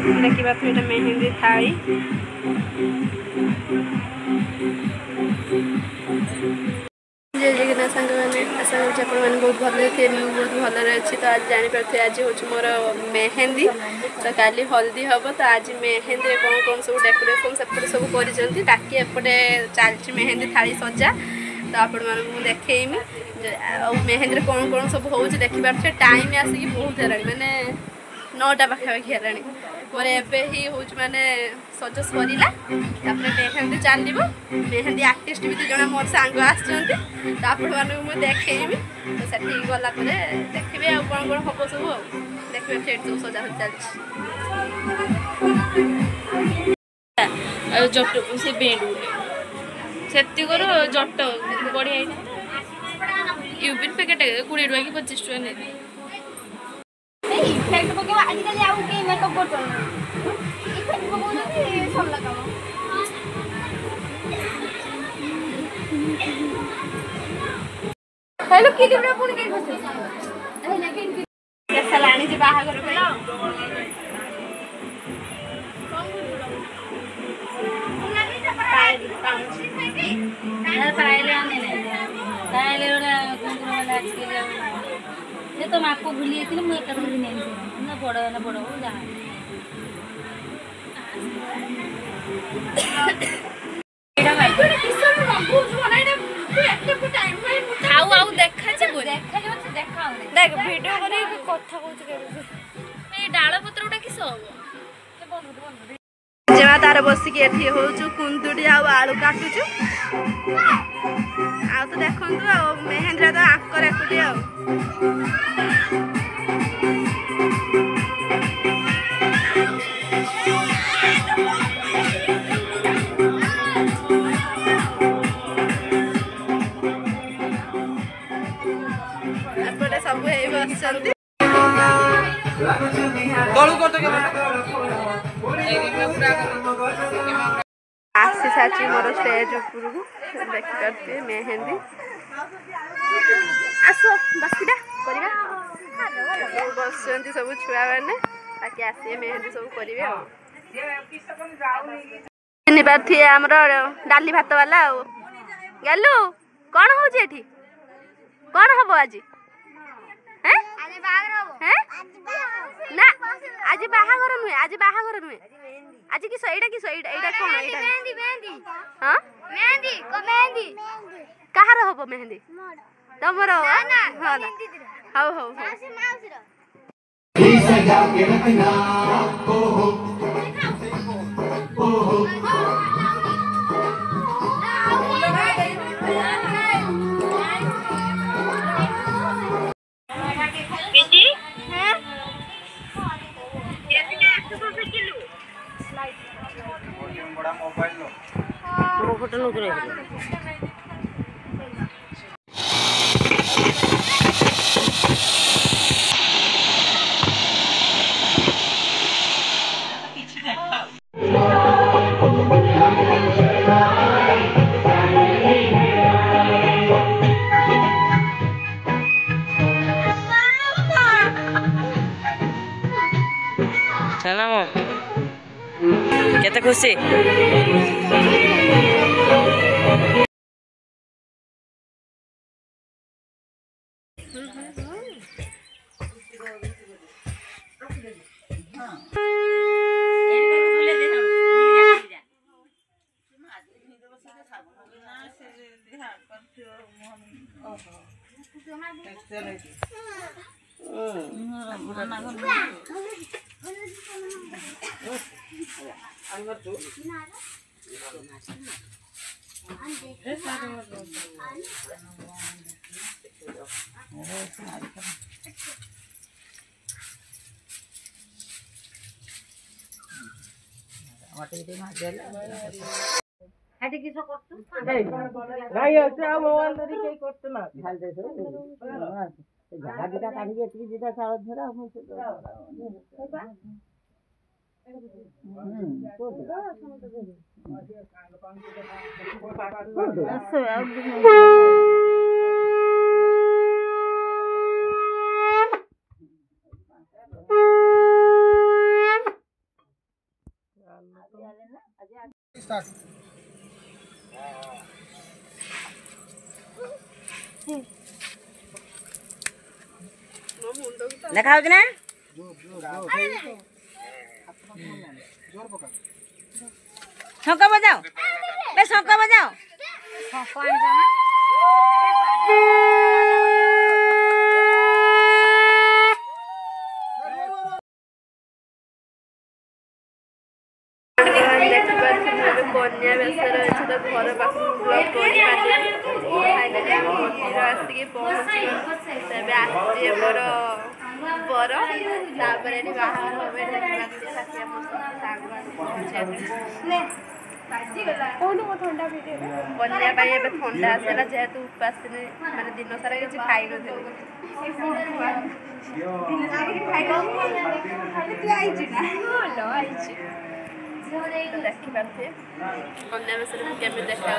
देखा ये मेहंदी थाली जय जगन्नाथ सांग मैंने आशा कर बहुत भल थे बहुत भल अच्छी तो आज जापारे आज हूँ मोर मेहंदी तो काली हल्दी हम तो आज मेहंदी कौन कौन सब डेकोरेशन सेपटे सब करके एपटे चलती मेहंदी थाली सजा तो आपण मानक देखमी मेहंदी कौन कौन सब हो देखिपे टाइम आसिक बहुत है मैंने 9टा पाखापाखि है मोर एवं ही हूँ मैंने सज सरला मेहंदी चलो मेहंदी आर्टिस्ट भी 2 जण मोर सांग आसपे देखमी तो से गला देखिए आ कौन कौन हम सब देखिए से सब सजा चलती जट से बेड से जट बढ़िया यूपी पैकेट 20 टका कि 25 टका नहीं इफेक्ट पकेवा आजिकल आउ के मेकअप करतो इफेक्ट पकोनी सरला काम हेलो की लिबरा पुनी के बसे ए लेकिन कैसा लानी जे बाहा घर पेला पाइले आने नहीं पाइले वाला ये तो आपको भूली थी मैं एक भी नहीं ना बड़ जहाँ देख वीडियो कथा डाल पत्र गुटा किस जमा तार बसिक एठी होचु कुंदुडी आलू काटुचु आ तो देखंतु आ मेहंदी तो आकर एकुटी आ एपटे सब हे बसचंती तळु करतो के आसी साची मोर स्टेज ऊपर को देख करते मेहंदी आसो बसिबा करिबा बसचंती सब छुआ माने ताकि आसी मेहंदी सब करिवे निबार थी हमरो डाली भात वाला गेलु कोन हो जे एठी कोन हबो आज हैं आज बाहागर हबो हैं ना आज बाहागर नुहे आज की सईडा एटा कोन एटा मेहंदी हां मेहंदी को मेहंदी कहार हबो मेहंदी तमरो हां ना हाउ हाउ सजा के रखना ओहो ओहो फोटो नो करे चला केते खुशी हाटी किसो करतु नाही असे आ मोबाईल तरी काही करत ना खाल देतो जगा दिटा काढी एती दिटा सावध धरा हम से देखा हो कि ना शंख बजाओ बे शंख बजाओ बन्या बेसर अच्छे तो घर पाख ब्लॉक फाइनाली मंदिर आसिक पहुँची तेज आसी मोर बर तापर बाहर बन्या थंडा आसला जेहेतु उपास माने दिन सारा किसी खाई देखिपे बन्या बेसर केमी देखा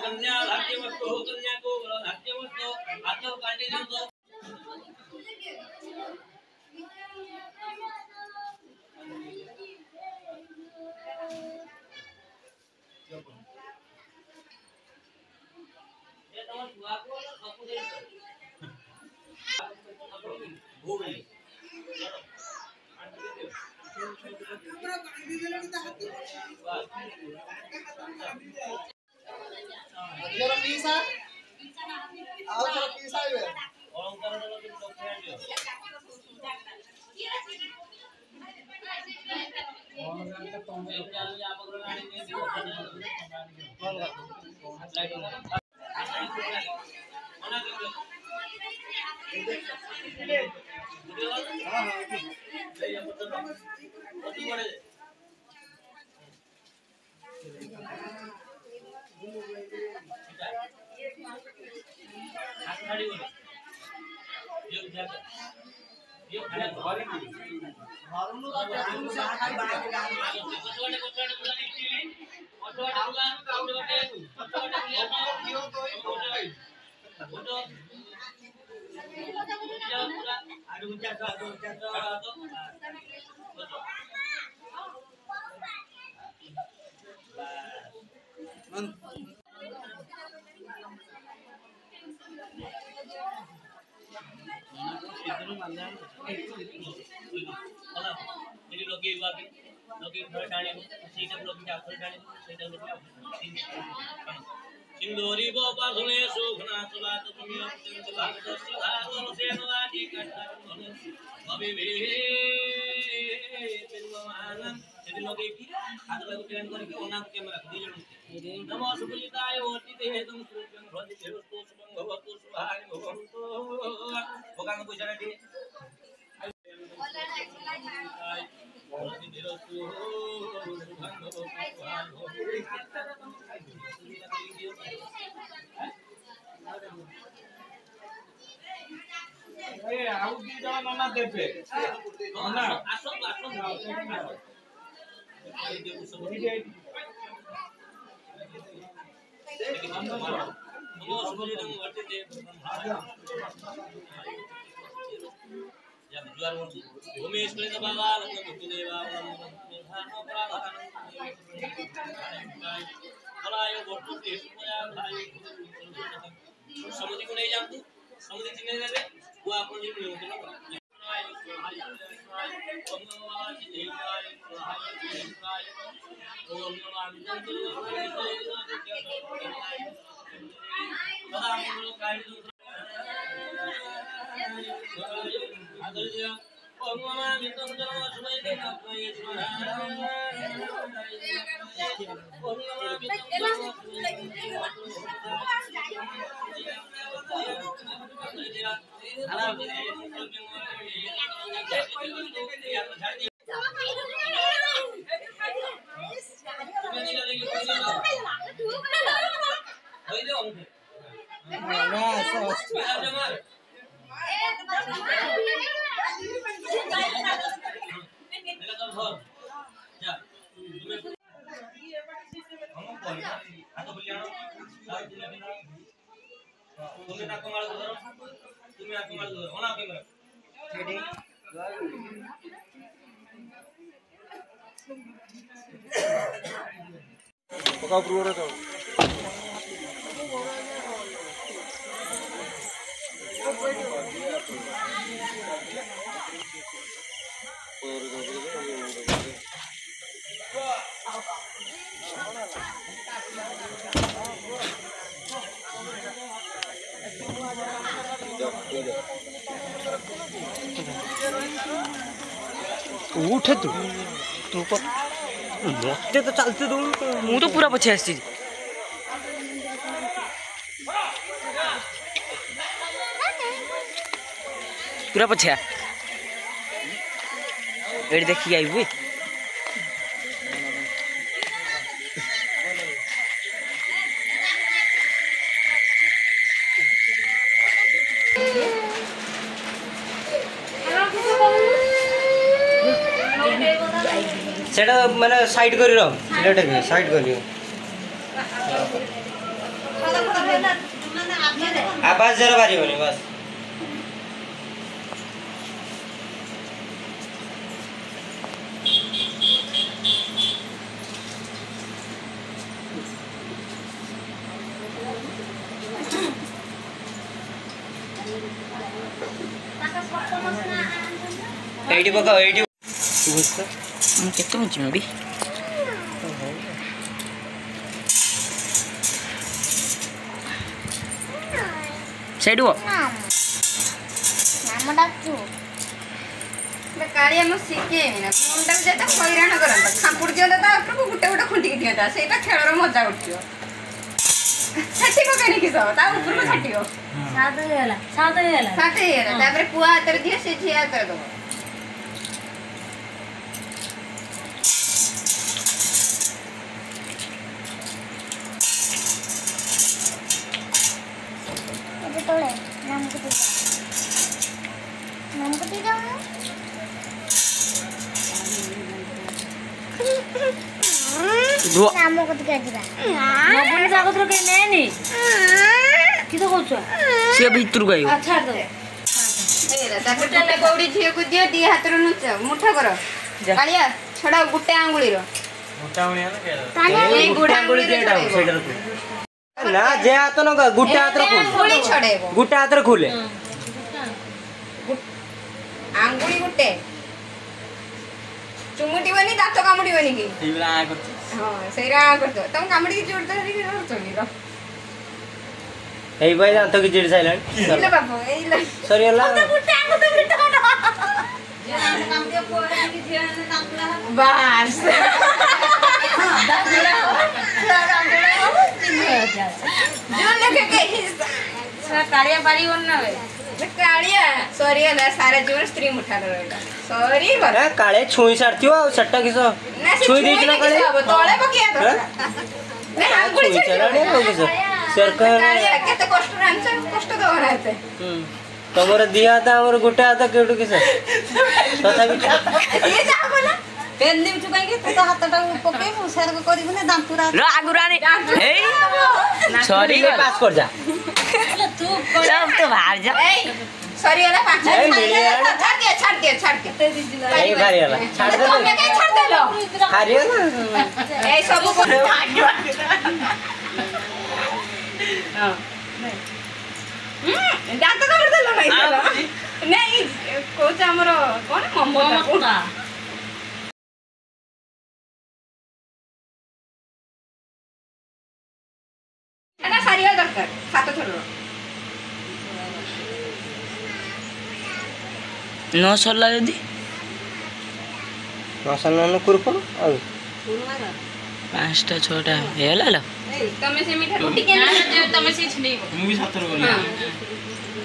कन्या धार्य वस्तु कन्या को धार्य वस्तु आत्म कांडी दो ये तो सुआ को सब दे भूमि जरा पीसा आओ जरा पीसा है ओंकार दलो के डॉक्टर है ओंकार का तो एक चाल आप अग्रगाड़ी में भी सिंदूरी गोपा सुने सुखना सुला तो तुम्हें अपने सुला तो सुला तो से नवाजी करता अभी भी पिलवान यदि लोग एक हाथ लगा ट्रेन करके ओना कैमरा दी जरूर नमो सुखिताय ओति ते तुम सुखन भ्रति देव तो सुभं भवतु सुभाय भवन्तु भगवान को जरा दे ଆଉ ଦି ଜଣ ନନା ଦେବେ ନନା ଆସନ୍ତୁ समुद्र को नहीं जानते समुद्र चिन्ह देवे वो आप उठ तू तू मत तो चलते दो मु तो पूरा पछे आसी पूरा पछे एड देखी आइबू सेटा मैंने साइड कर साइड कर आवाज जरा बारी बनी बस एडी पकाओ एडी केते मुची में भी सेडो नाम डाकू बेकारी हम सिके ना फोन तक जेता हैरान करंता खापुड़ दियो ता आपको गुटे गुटे खुंटी दियो ता सेटा खेलर मजा उठियो छाटी पकानी कि सब ता ऊपर को छाटियो सात हेला साथे हेला तापर पुआ हाथ दियो से झिया हाथ दो तोड़े नाम को जाओ नाम को दिखा दिबा नबुनी जागत रो के नेनी कि तो कहछ से भीतर गयो अच्छा दो हेला तापर गुटे कौड़ी झिया को दियो दी हाथ रो नुच मुठा करो कालिया छड़ा गुटे आंगुली रो मोटा होने ना के ताने ए गुडा आंगुली जेडा सेडर तू ना जे हाथ न गुटे हाथ रे आंगुली छड़ेबो गुटे हाथ रे खोले आंगुली गुटे चुमुटी बनी दांत कामुडी बनी की सेबला आ करछ हां सेरा करतो तुम कामुडी की जोड़ धरी के करतो नी रो एई भाई दांत की जेड साइलेंट इले बाबू इले सॉरी अल्लाह गुटे आंगुली बिटो काम के पोरे की झिया ने तांगला बस जो लेके के सा कालिया बारी वन ना वे कालिया सॉरी अला सारा जीवन स्त्री मुठा रहला सॉरी बर अरे काळे छुई सारथियो आ सट्टा किसो छुई देछ ना काळे तोळे पकिया तो ने आंगुली छुई चलाडे हो किसो सरकार कालिया केते कष्ट रांच कष्ट दो रहते तमर दिया था हमर गुटे हाथ केडू किसो तथापि ये जा बोला पेन दिम छु काई के तो हातटा पके मुसार को करिबु ना दांतुरा रा आगुरानी ए सॉरी पास कर जा तू सब तो बाहर जा ए सॉरी वाला पांच ए, मेरे यार। छाड़ दिया ए भारी वाला छाड़ दे तुमने कहीं छाड़ देलो हारियो ना ए सब को दांत काट देलो नहीं नहीं कोच हमरो कोन मम्मता एटा सारिया दरकार सात थरो न सरला यदि मसाला न कुरपो आ पांचटा छोटा हेला ल तमे से मीठा रोटी के तमे से छनी मु भी साथर बोली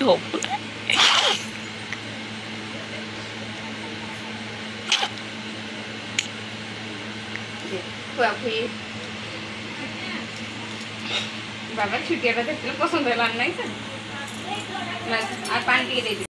यो बाबा छुटिया पे पसंद है नहीं सर आ पानी के दे